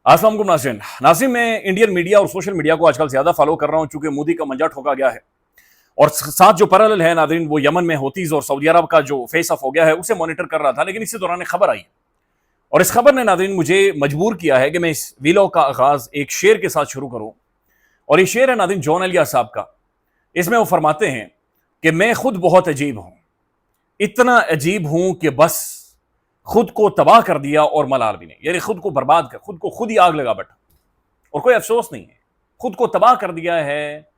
अस्सलाम वालेकुम नाज़रीन। मैं इंडियन मीडिया और सोशल मीडिया को आजकल ज़्यादा फॉलो कर रहा हूँ चूंकि मोदी का मंजा ठोका गया है और साथ जो पैरेलल है नाज़रीन वो यमन में होतीज और सऊदी अरब का जो फेस ऑफ हो गया है उसे मॉनिटर कर रहा था। लेकिन इसी दौरान एक खबर आई और इस खबर ने नाज़रीन मुझे मजबूर किया है कि मैं इस वीलॉग का आगाज़ एक शेर के साथ शुरू करूँ। और ये शेर है नाज़रीन जॉन एलिया साहब का। इसमें वो फरमाते हैं कि मैं खुद बहुत अजीब हूँ, इतना अजीब हूँ कि बस खुद को तबाह कर दिया और मलाल भी नहीं, यानी खुद को बर्बाद कर, खुद ही आग लगा बैठा और कोई अफसोस नहीं है। खुद को तबाह कर दिया है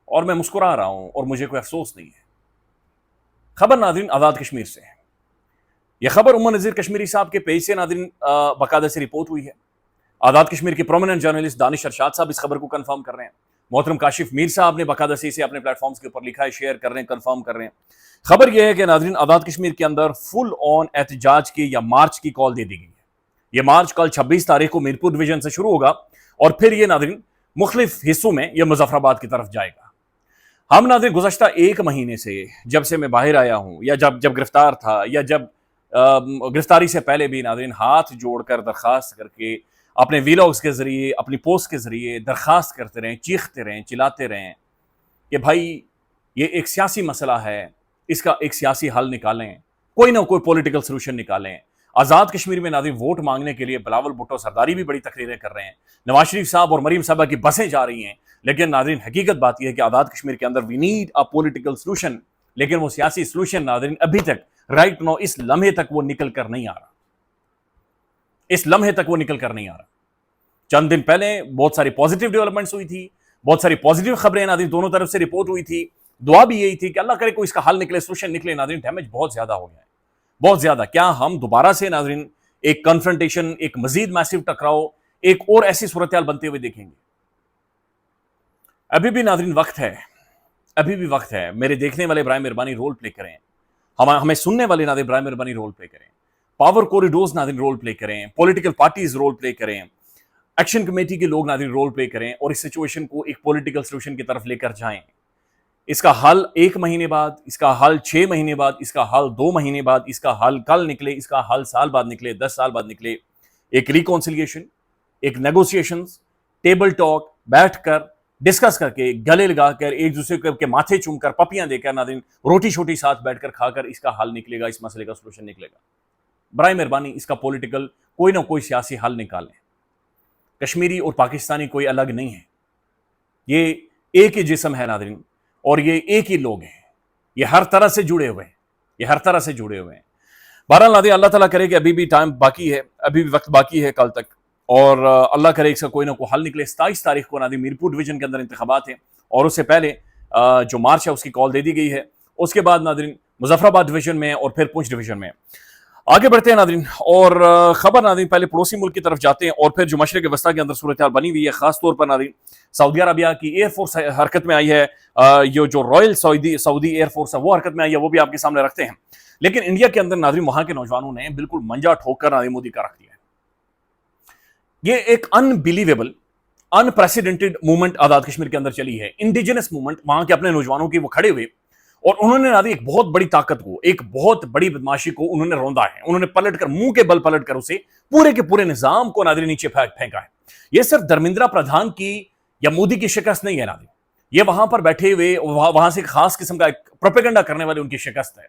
और मैं मुस्कुरा रहा हूं और मुझे कोई अफसोस नहीं है। खबर नाज़रीन आज़ाद कश्मीर से है। यह खबर उमर नज़ीर कश्मीरी साहब के पेज से नाज़रीन बाकायदा से रिपोर्ट हुई है। आज़ाद कश्मीर के प्रोमिनेंट जर्नलिस्ट दानिश अरशाद साहब इस खबर को कंफर्म कर रहे हैं। मोहतरम काशिफ मीर साहब ने बाकायदा से इसे अपने प्लेटफॉर्म्स के ऊपर लिखा है, शेयर कर रहे हैं, कंफर्म कर रहे हैं। खबर यह है कि नाज़रीन आज़ाद कश्मीर के अंदर फुल ऑन एहतजाज की या मार्च की कॉल दे दी गई है। यह मार्च कल 26 तारीख को मीरपुर डिवीजन से शुरू होगा और फिर यह नाज़रीन मुख्तलिफ हिस्सों में यह मुजफ्फराबाद की तरफ जाएगा। हम नाज़रीन गुज़श्ता एक महीने से जब से मैं बाहर आया हूं या जब गिरफ्तार था या जब गिरफ्तारी से पहले भी नाज़रीन हाथ जोड़कर दरखास्त करके अपने वीलॉग्स के जरिए, अपनी पोस्ट के जरिए दरखास्त करते रहें, चीखते रहें, चिल्लाते रहें कि भाई ये एक सियासी मसला है, इसका एक सियासी हल निकालें, कोई ना कोई पॉलिटिकल सोल्यूशन निकालें। आज़ाद कश्मीर में नाज़रीन वोट मांगने के लिए बिलावल भुट्टो सरदारी भी बड़ी तकरीरें कर रहे हैं, नवाज शरीफ साहब और मरीम साहबा की बसें जा रही हैं। लेकिन नाज़रीन हकीकत बात यह है कि आज़ाद कश्मीर के अंदर we need a political solution, लेकिन वो सियासी सोल्यूशन नाज़रीन अभी तक राइट नो इस लम्हे तक वो निकल कर नहीं आ रहा, इस लम्हे तक वो निकल कर नहीं आ रहा। चंद दिन पहले बहुत सारी पॉजिटिव डेवलपमेंट्स हुई थी, बहुत सारी पॉजिटिव खबरें नाज़रीन दोनों तरफ से रिपोर्ट हुई थी। दुआ भी यही थी कि अल्लाह करे कोई इसका हल निकले, सोल्यूशन निकले। नाज़रीन डैमेज बहुत ज्यादा हो गया है, बहुत ज्यादा। क्या हम दोबारा से नाज़रीन एक कन्फ्रंटेशन, एक मजीद मैसिव टकराव, एक और ऐसी सूरत हाल बनते हुए देखेंगे? अभी भी नाज़रीन वक्त है, अभी भी वक्त है। मेरे देखने वाले बराए मेहरबानी रोल प्ले करें, हमें सुनने वाले नाज़रीन बराए मेहरबानी रोल प्ले करें, पावर कॉरिडोर्स नाज़रीन रोल प्ले करें, पॉलिटिकल पार्टीज रोल प्ले करें, एक्शन कमेटी के लोग नाज़रीन रोल प्ले करें और इस सिचुएशन को एक पॉलिटिकल सोल्यूशन की तरफ लेकर जाएं। इसका हल 1 महीने बाद, इसका हल 6 महीने बाद, इसका हल 2 महीने बाद, इसका हल कल निकले, इसका हल साल बाद निकले, 10 साल बाद निकले। एक रिकॉन्सिलिएशन, एक नेगोशिएशंस, टेबल टॉक, बैठकर डिस्कस करके, गले लगाकर, एक दूसरे के माथे चूमकर, पपियां देकर नाज़रीन रोटी छोटी साथ बैठकर खाकर इसका हल निकलेगा, इस मसले का सोल्यूशन निकलेगा। बराए मेहरबानी इसका पॉलिटिकल कोई ना कोई सियासी हल निकालें। कश्मीरी और पाकिस्तानी कोई अलग नहीं है, ये एक ही जिस्म है नाज़रीन और ये एक ही लोग हैं। ये हर तरह से जुड़े हुए हैं, ये हर तरह से जुड़े हुए हैं। बहरहाल नाज़रीन अल्लाह ताला करे कि अभी भी टाइम बाकी है, अभी भी वक्त बाकी है कल तक, और अल्लाह करे इसका कोई ना कोई हल निकले। 27 तारीख को नाज़रीन मीरपुर डिवीजन के अंदर इंतखाबात हैं और उससे पहले जो मार्च है उसकी कॉल दे दी गई है। उसके बाद नाज़रीन मुजफ्फराबाद डिवीजन में और फिर पुंछ डिवीजन में आगे बढ़ते हैं नाज़रीन। और खबर नाज़रीन पहले पड़ोसी मुल्क की तरफ जाते हैं और फिर जो मशरिक़ वस्ता के अंदर सूरत हाल बनी हुई है, खास तौर पर नाज़रीन सऊदी अरबिया की एयरफोर्स हरकत में आई है। ये जो रॉयल सऊदी एयरफोर्स है वो हरकत में आई है, वो भी आपके सामने रखते हैं। लेकिन इंडिया के अंदर नाज़रीन वहां के नौजवानों ने बिल्कुल मंजा ठोक कर नाज़रीन मोदी का रख दिया है। ये एक अनबिलीवेबल, अनप्रेसिडेंटेड मूवमेंट आज़ाद कश्मीर के अंदर चली है, इंडिजिनस मूवमेंट। वहां के अपने नौजवानों की वो खड़े हुए और उन्होंने नाज़रीन एक बहुत बड़ी ताकत को, एक बहुत बड़ी बदमाशी को उन्होंने रौंदा है। उन्होंने पलटकर, मुंह के बल पलटकर उसे पूरे के पूरे निजाम को नाज़रीन नीचे फेंका है। यह सिर्फ धर्मेंद्र प्रधान की या मोदी की शिकस्त नहीं है नाज़रीन, ये वहां पर बैठे हुए, वहां से खास किस्म का प्रोपेगेंडा करने वाले उनकी शिकस्त है।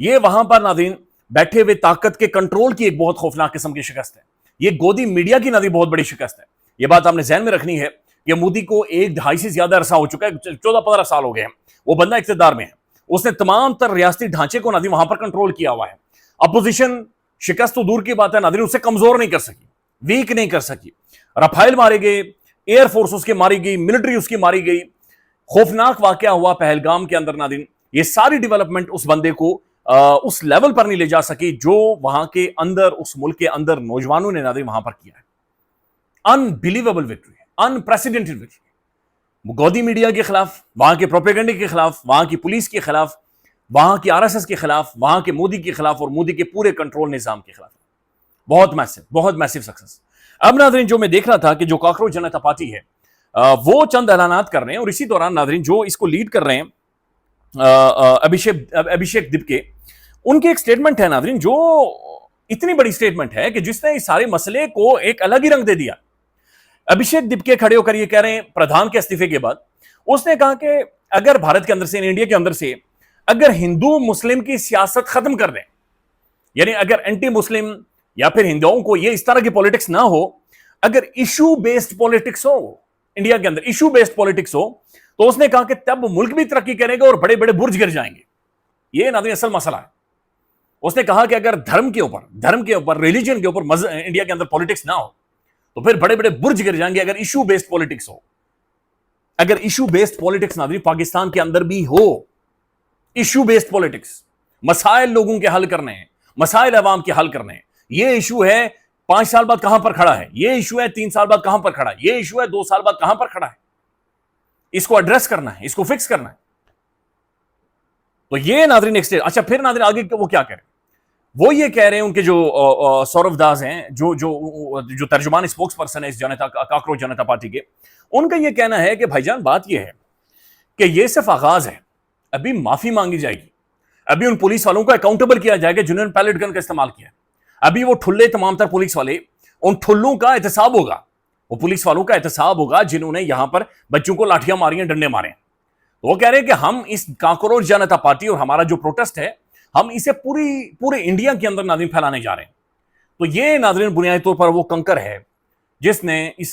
ये वहां पर नाज़रीन बैठे हुए ताकत के कंट्रोल की एक बहुत खौफनाक किस्म की शिकस्त है। ये गोदी मीडिया की नाज़रीन बहुत बड़ी शिकस्त है। ये बात आपने ज़हन में रखनी है कि मोदी को 1-2.5 से ज्यादा अरसा हो चुका है, 14-15 साल हो गए हैं वो बंदा इख्तियार में है। उसने तमाम तर रियासती ढांचे को नाज़रीन वहां पर कंट्रोल किया हुआ है। अपोजिशन शिकस्त तो दूर की बात है नाज़रीन, उससे कमजोर नहीं कर सकी, वीक नहीं कर सकी। रफाइल मारे गए, एयरफोर्स उसकी मारी गई, मिलिट्री उसकी मारी गई, खौफनाक वाकया हुआ पहलगाम के अंदर नाज़रीन। ये सारी डेवलपमेंट उस बंदे को उस लेवल पर नहीं ले जा सकी जो वहां के अंदर, उस मुल्क के अंदर नौजवानों ने नाज़रीन वहां पर किया है। Unbelievable victory, unprecedented victory. गोदी मीडिया के खिलाफ, वहां के प्रोपेगेंडे के खिलाफ, वहां की पुलिस के खिलाफ, वहां की आरएसएस के खिलाफ, वहां के मोदी के खिलाफ और मोदी के पूरे कंट्रोल निजाम के खिलाफ। बहुत मैसिव सक्सेस। अब नाज़रीन जो मैं देख रहा था कि जो कॉकरोच जनता पार्टी है वो चंद ऐलानात कर रहे हैं और इसी दौरान नाज़रीन जो इसको लीड कर रहे हैं अभिषेक दिपके, उनकी एक स्टेटमेंट है नाज़रीन जो इतनी बड़ी स्टेटमेंट है कि जिसने इस सारे मसले को एक अलग ही रंग दे दिया। अभिषेक दिपके खड़े होकर ये कह रहे हैं प्रधान के इस्तीफे के बाद, उसने कहा कि अगर भारत के अंदर से, इंडिया के अंदर से अगर हिंदू मुस्लिम की सियासत खत्म कर दें, यानी अगर एंटी मुस्लिम या फिर हिंदुओं को ये इस तरह की पॉलिटिक्स ना हो, अगर इशू बेस्ड पॉलिटिक्स हो इंडिया के अंदर, इशू बेस्ड पॉलिटिक्स हो, तो उसने कहा कि तब मुल्क भी तरक्की करेगा और बड़े बड़े बुर्ज गिर जाएंगे। ये नाज़रीन असल मसला है। उसने कहा कि अगर धर्म के ऊपर रिलीजन के ऊपर इंडिया के अंदर पॉलिटिक्स ना हो तो फिर बड़े बड़े बुर्ज गिर जाएंगे अगर इशू बेस्ड पॉलिटिक्स हो। अगर इशू बेस्ड पॉलिटिक्स नाज़रीन पाकिस्तान के अंदर भी हो, इशू बेस्ड पॉलिटिक्स, मसाइल लोगों के हल करने हैं, मसाइल अवाम के हल करने हैं। ये इशू है 5 साल बाद कहां पर खड़ा है, ये इशू है 3 साल बाद कहां पर खड़ा है, ये इशू है 2 साल बाद कहां पर खड़ा है, इसको एड्रेस करना है, इसको फिक्स करना है। तो ये नाज़रीन एक स्टेज। अच्छा, फिर नाज़रीन आगे वो क्या कह रहे हैं, वो ये कह रहे हैं, उनके जो सौरभ दास हैं, जो तर्जुमान स्पोक्स पर्सन है इस काकरोच जनता पार्टी के, उनका ये कहना है कि भाईजान बात ये है कि ये सिर्फ आगाज है, अभी माफी मांगी जाएगी, अभी उन पुलिस वालों को अकाउंटेबल किया जाएगा जिन्होंने पैलेट गन का इस्तेमाल किया, अभी वो ठुल्ले तमाम तर पुलिस वाले, उन ठुल्लों का एहतसाब होगा, वो पुलिस वालों का एहतसाब होगा जिन्होंने यहां पर बच्चों को लाठियां मारी हैं, डंडे मारे। तो वो कह रहे हैं कि हम इस काकरोच जनता पार्टी और हमारा जो प्रोटेस्ट है, हम इसे पूरे इंडिया के अंदर नाज़रीन फैलाने जा रहे हैं। तो ये नाज़रीन बुनियादी तौर पर वो कंकर है जिसने इस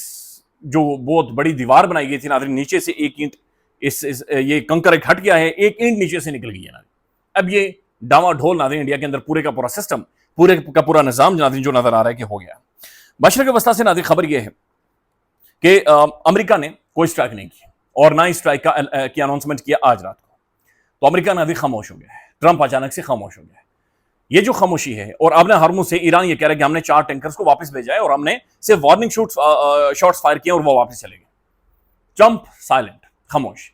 जो बहुत बड़ी दीवार बनाई गई थी नाज़रीन, नीचे से एक ईंट ये कंकर एक हट गया है, एक ईंट नीचे से निकल गई है नाज़रीन। अब ये डावाडोल नाज़रीन इंडिया के अंदर पूरे का पूरा सिस्टम, पूरे का पूरा निजाम नाज़रीन जो नजर आ रहा है कि हो गया। मशरक़ वस्ता से नाज़रीन खबर यह है कि अमेरिका ने कोई स्ट्राइक नहीं की और ना ही स्ट्राइक की अनाउंसमेंट किया आज रात को। तो अमेरिका नाज़रीन खामोश हो गया है, ट्रंप अचानक से खामोश हो गया है। ये जो खामोशी है, और अब ने हरमुज से ईरान ये कह रहा है कि हमने 4 टैंकर्स को वापस भेजा है और हमने सिर्फ वार्निंग शॉट्स फायर किए और वो वापस चले गए। ट्रंप साइलेंट, खामोश।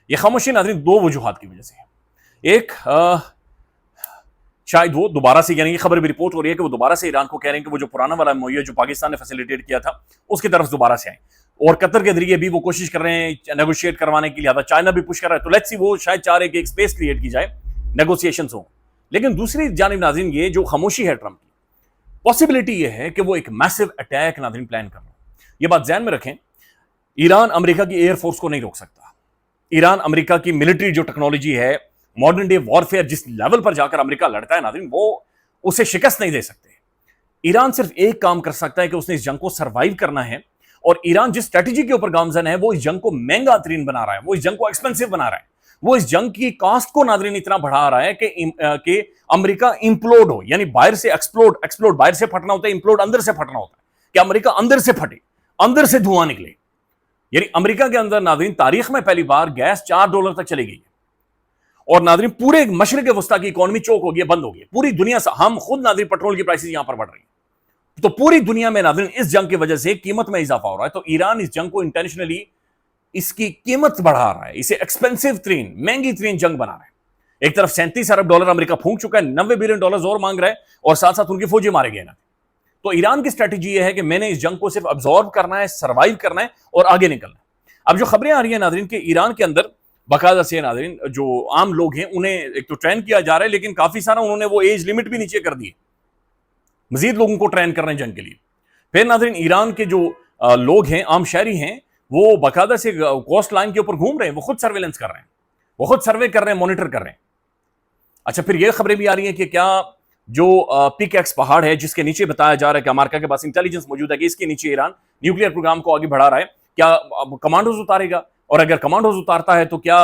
ये खामोशी नाज़रीन 2 वजूहात की वजह से है। एक शायद वो दोबारा से, यानी ये खबर भी रिपोर्ट हो रही है कि वो दोबारा से ईरान को कह रहे हैं कि वो जो पुराना वाला मुहैया जो पाकिस्तान ने फैसिलिटेट किया था उसकी तरफ दोबारा से आए, और कतर के जरिए भी वो कोशिश कर रहे हैं नेगोशिएट करवाने के लिए। चाइना भी पुश कर रहा है, तो लेट्स सी, वो शायद चाह रहे कि एक स्पेस क्रिएट की जाए, नेगोशिएशंस हो। लेकिन दूसरी जानिब नाज़रीन ये जो खामोशी है ट्रंप की, पॉसिबिलिटी ये है कि वो एक मैसिव अटैक नाज़रीन प्लान कर रहा है। ये बात ध्यान में रखें, ईरान अमेरिका की एयरफोर्स को नहीं रोक सकता। ईरान अमेरिका की मिलिट्री जो टेक्नोलॉजी है, मॉडर्न डे वॉरफेयर जिस लेवल पर जाकर अमेरिका लड़ता है नाज़रीन, वो उसे शिकस्त नहीं दे सकते। ईरान सिर्फ एक काम कर सकता है कि उसने इस जंग को सर्वाइव करना है, और ईरान जिस स्ट्रेटेजी के ऊपर गामजन है वो इस जंग को महंगा तरीन बना रहा है, वो इस जंग को एक्सपेंसिव बना रहा है, वो इस जंग की कॉस्ट को नाज़रीन इतना बढ़ा रहा है कि अमेरिका इंप्लोड हो, यानी बाहर से एक्सप्लोड बाहर से फटना होता है, इंप्लोड अंदर से फटना होता है, कि अमेरिका अंदर से फटे, अंदर से धुआं निकले। यानी अमेरिका के अंदर नाज़रीन तारीख में पहली बार गैस $4 तक चली गई है, और नाज़रीन पूरे मशरिक़ वस्ता की इकोनॉमी चोक हो गई, बंद हो गई पूरी दुनिया से। हम खुद नाज़रीन पेट्रोल की प्राइसेस यहां पर बढ़ रही है, तो पूरी दुनिया में नाज़रीन इस जंग की वजह से कीमत में इजाफा हो रहा है। तो ईरान इस जंग को इंटेंशनली इसकी कीमत बढ़ा रहा है, इसे एक्सपेंसिव तरीन, महंगी तरीन जंग बना रहा है। एक तरफ $37 अरब अमेरिका फूंक चुका है, $90 बिलियन और मांग रहा है, और साथ साथ उनकी फौजी मारे गए ना। तो ईरान की स्ट्रेटेजी यह है कि मैंने इस जंग को सिर्फ अब्सॉर्ब करना है, सर्वाइव करना है और आगे निकलना है। अब जो खबरें आ रही है नाज़रीन कि ईरान के अंदर बाकायदा से नाज़रीन जो आम लोग हैं उन्हें एक तो ट्रेन किया जा रहा है, लेकिन काफी सारा उन्होंने वो एज लिमिट भी नीचे कर दी, मजीद लोगों को ट्रेन कर रहे हैं जंग के लिए। फिर नाज़रीन ईरान के जो लोग हैं, आम शहरी हैं, वो बाकायदा से कोस्ट लाइन के ऊपर घूम रहे हैं, वो खुद सर्वेलेंस कर रहे हैं, वो खुद सर्वे कर रहे हैं, मॉनिटर कर रहे हैं। अच्छा, फिर ये खबरें भी आ रही हैं कि क्या जो पिकैक्स पहाड़ है जिसके नीचे बताया जा रहा है कि अमेरिका के पास इंटेलिजेंस मौजूद है कि इसके नीचे ईरान न्यूक्लियर प्रोग्राम को आगे बढ़ा रहा है, क्या कमांडोज उतारेगा, और अगर कमांडोज उतारता है तो क्या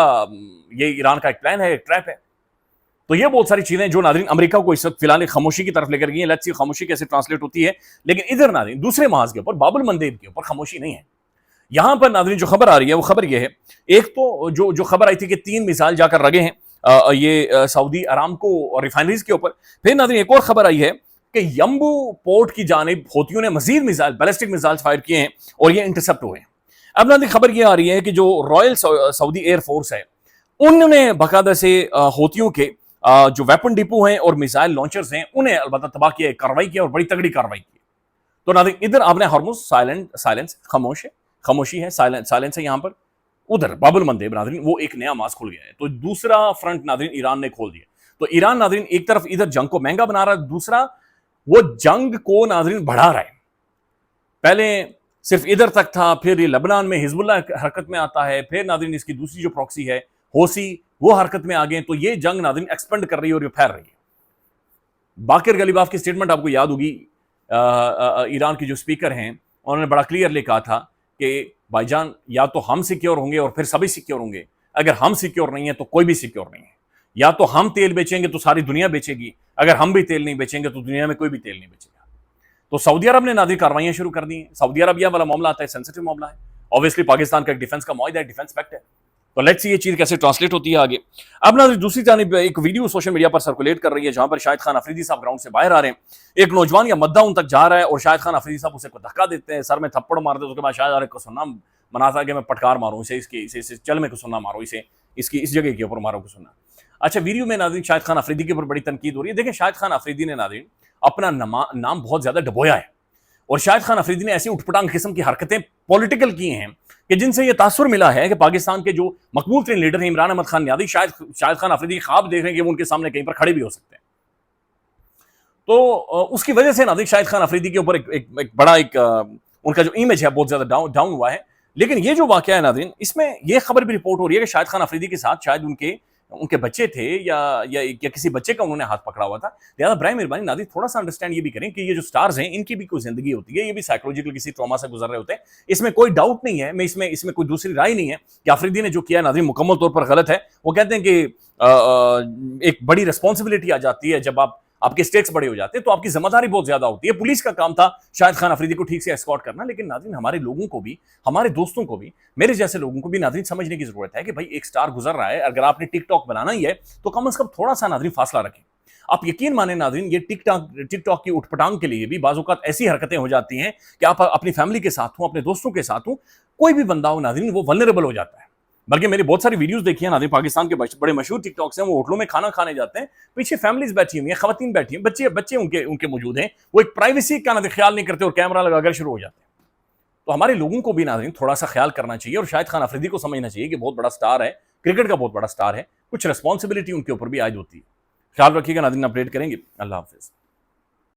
ये ईरान का एक प्लान है, एक ट्रैप है। तो ये बहुत सारी चीजें जो नाज़रीन अमेरिका को इस वक्त फिलहाल खामोशी की तरफ लेकर गई हैं। लेट्स सी खामोशी कैसे ट्रांसलेट होती है। लेकिन इधर नाज़रीन दूसरे महाज के ऊपर, बाबुल मंदेब के ऊपर खामोशी नहीं है। यहां पर नाज़रीन जो खबर आ रही है वो खबर ये है, एक तो जो खबर आई थी कि 3 मिसाइल जाकर लगे हैं ये सऊदी अरामको रिफाइनरीज के ऊपर। फिर नाज़रीन एक और खबर आई है कि यम्बू पोर्ट की जानिब हौथियों ने मजीद मिसाइल, बैलिस्टिक मिसाइल फायर किए हैं और ये इंटरसेप्ट हुए हैं। अब नाज़रीन खबर ये आ रही है कि जो रॉयल सऊदी एयरफोर्स है उन्होंने बाकायदा से हौथियों के जो वेपन डिपो हैं और मिसाइल लॉन्चर्स हैं उन्हें अलबत्ता तबाह किया, कार्रवाई की और बड़ी तगड़ी कार्रवाई की। तो नाज़रीन इधर आपने हरमुज साइलेंस, खामोशी है, साइलेंस है यहाँ पर। उधर बाबुल मंदेब नाज़रीन वो एक नया मास खुल गया है। तो दूसरा फ्रंट नाज़रीन ईरान ने खोल दिया। तो ईरान नाज़रीन एक तरफ इधर जंग को महंगा बना रहा है, दूसरा वो जंग को नाज़रीन बढ़ा रहा है। पहले सिर्फ इधर तक था, फिर ये लबनान में हिजबुल्लाह हरकत में आता है, फिर नाज़रीन इसकी दूसरी जो प्रॉक्सी है होसी वो हरकत में आ गए। तो ये जंग नाज़रीन एक्सपेंड कर रही है और ये फैल रही है। बाकिर गलीबाफ की स्टेटमेंट आपको याद होगी, ईरान के जो स्पीकर हैं उन्होंने बड़ा क्लियरली कहा था कि भाईजान या तो हम सिक्योर होंगे और फिर सभी सिक्योर होंगे, अगर हम सिक्योर नहीं है तो कोई भी सिक्योर नहीं है। या तो हम तेल बेचेंगे तो सारी दुनिया बेचेगी, अगर हम भी तेल नहीं बेचेंगे तो दुनिया में कोई भी तेल नहीं बेचेगा। तो सऊदी अरब ने नाज़रीन कार्रवाइयां शुरू कर दी हैं। सऊदी अरबिया वाला मामला आता है, सेंसिटिव मामला है, ऑब्वियसली पाकिस्तान का एक डिफेंस का मुआहदा है, डिफेंस पैक्ट है। तो लेट्स सी ये चीज कैसे ट्रांसलेट होती है आगे। अब नाज़रीन दूसरी जानिब एक वीडियो सोशल मीडिया पर सर्कुलेट कर रही है जहां पर शाहिद खान अफरीदी साहब ग्राउंड से बाहर आ रहे हैं, एक नौजवान या मद्दा उन तक जा रहा है और शाहिद खान अफरीदी साहब उसे धक्का देते हैं, सर में थप्पड़ मारते हैं। उसके बाद शाहिद को सुनना मनाता कि मैं पटकार मारूं इसे, इसे चल में को सुनना मारो इसे, इसकी इस जगह के ऊपर मारो को सुनना। अच्छा, वीडियो में नाज़रीन शाहिद खान अफरीदी के ऊपर बड़ी तनकीद हो रही है। देखिए, शाहिद खान अफरीदी ने नाज़रीन अपना नाम बहुत ज्यादा डबोया है और शाहिद खान अफरीदी ने ऐसी उठपटांग किस्म की हरकतें पॉलिटिकल की हैं कि जिनसे यह तासुर मिला है कि पाकिस्तान के जो मकबूल तरीन लीडर हैं इमरान अहमद खान नियाज़ी शाहिद खान अफरीदी ख्वाब देख रहे हैं कि वो उनके सामने कहीं पर खड़े भी हो सकते हैं। तो उसकी वजह से नाज़रीन शाहिद खान अफरीदी के ऊपर एक बड़ा उनका जो इमेज है बहुत ज्यादा डाउन हुआ है। लेकिन ये जो वाकया है नाज़रीन, इसमें यह खबर भी रिपोर्ट हो रही है कि शाहिद खान अफरीदी के साथ शायद उनके बच्चे थे या किसी बच्चे का उन्होंने हाथ पकड़ा हुआ था। लिहाजा बराए मेहरबानी नाज़रीन थोड़ा सा अंडरस्टैंड ये भी करें कि ये जो स्टार्स हैं इनकी भी कोई जिंदगी होती है, ये भी साइकोलॉजिकल किसी ट्रॉमा से गुजर रहे होते हैं, इसमें कोई डाउट नहीं है। मैं इसमें कोई दूसरी राय नहीं है कि अफरीदी ने जो किया नाज़रीन मुकम्मल तौर पर गलत है। वो कहते हैं कि एक बड़ी रिस्पॉन्सिबिलिटी आ जाती है जब आपके स्टेक्स बड़े हो जाते हैं तो आपकी जिम्मेदारी बहुत ज्यादा होती है। पुलिस का काम था शाहिद खान अफरीदी को ठीक से एस्कॉर्ट करना, लेकिन नाज़रीन हमारे लोगों को भी, हमारे दोस्तों को भी, मेरे जैसे लोगों को भी नाज़रीन समझने की जरूरत है कि भाई एक स्टार गुजर रहा है, अगर आपने टिकटॉक बनाना ही है तो कम से कम थोड़ा सा नाज़रीन फासला रखें। आप यकीन माने नाज़रीन, ये टिकटॉक की उठपटांग के लिए भी बाज़-औक़ात ऐसी हरकतें हो जाती हैं कि आप अपनी फैमिली के साथ हो, अपने दोस्तों के साथ हो, कोई भी बंदा हो नाज़रीन वो वल्नरेबल हो जाता है। बल्कि मेरी बहुत सारी वीडियोस देखी है नाज़रीन, पाकिस्तान के बड़े मशहूर टिकटॉक्स हैं, वो होटलों में खाना खाने जाते हैं, पीछे फैमिलीज बैठी हुई हैं, खवातीन बैठी हैं, बच्चे उनके मौजूद हैं, वो एक प्राइवेसी का नाज़रीन ख्याल नहीं करते और कैमरा लगाकर शुरू हो जाते हैं। तो हमारे लोगों को भी नाज़रीन थोड़ा सा ख्याल करना चाहिए और शाहिद खान अफरीदी को समझना चाहिए कि बहुत बड़ा स्टार है, क्रिकेट का बहुत बड़ा स्टार है, कुछ रिस्पॉन्सिबिलिटी उनके ऊपर भी आयद होती है। ख्याल रखिएगा नाज़रीन, अपडेट करेंगे। अल्लाह हाफिज़।